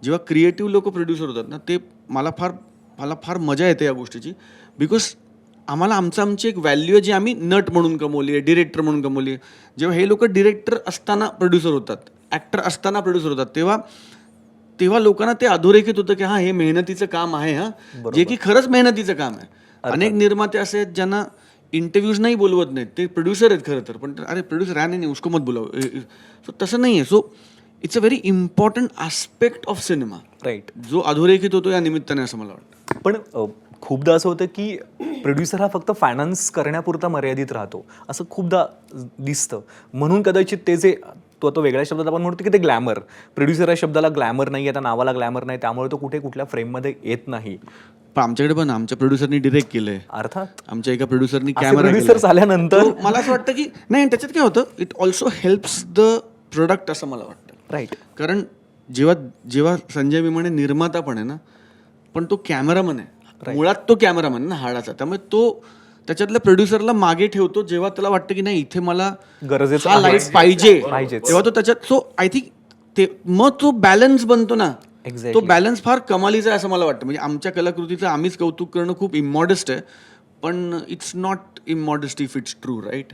जेव्हा क्रिएटिव्ह लोक प्रोड्युसर होतात ना, ते मला फार मजा येते या गोष्टीची. बिकॉज आम्हाला आमची एक व्हॅल्यू आहे जी आम्ही नट म्हणून कमवली आहे, डिरेक्टर म्हणून कमवली आहे. जेव्हा हे लोक डिरेक्टर असताना प्रोड्युसर होतात, ॲक्टर असताना प्रोड्युसर होतात, तेव्हा लोकांना ते अधोरेखित होतं की हां, हे मेहनतीचं काम आहे, हां, जे की खरंच मेहनतीचं काम आहे. अनेक निर्माते असे आहेत ज्यांना इंटरव्ह्यूज नाही बोलवत नाहीत, ते प्रोड्युसर आहेत खरं तर, पण अरे प्रोड्युसर आहे नाही, उसको मत बुलाव. सो तसं नाही आहे. So it's a very important aspect of cinema, right. जो अधोरेखित होतो या निमित्ताने, असं मला वाटतं. पण खूपदा असं होतं की प्रोड्युसर हा फक्त फायनान्स करण्यापुरता मर्यादित राहतो, असं खूपदा दिसतं. म्हणून कदाचित ते जे तो वेगळ्या शब्दात आपण म्हणतो की ते ग्लॅमर, प्रोड्युसर या शब्दाला ग्लॅमर नाही आहे, त्या नावाला ग्लॅमर नाही, त्यामुळे तो कुठल्या फ्रेममध्ये येत नाही. पण आमच्याकडे पण आमच्या प्रोड्युसरनी डिरेक्ट केलंय, अर्थात आमच्या एका प्रोड्युसरनी असे कॅमेरा producers आल्यानंतर मला असं वाटतं की नाही, त्याच्यात काय होतं, it also helps the product, असं मला वाटतं. राईट. कारण जेव्हा संजय विमाने निर्माता पण आहे ना, पण तो कॅमेरामन आहे, मुळात तो कॅमेरामन ना हाडाचा, त्यामुळे तो त्याच्यातल्या प्रोड्युसरला मागे ठेवतो जेव्हा त्याला वाटतं की नाही, इथे मला गरजेचं हा आहे. लाईट पाहिजे, पाहिजेच. तेव्हा तो त्याच्यात. सो आय थिंक ते मग तो बॅलन्स बनतो ना, Exactly. तो बॅलन्स फार कमालीचा आहे असं मला वाटतं. म्हणजे आमच्या कलाकृतीचं आम्हीच कौतुक करणं खूप इमॉडेस्ट आहे, पण it's not immodest if it's true, right.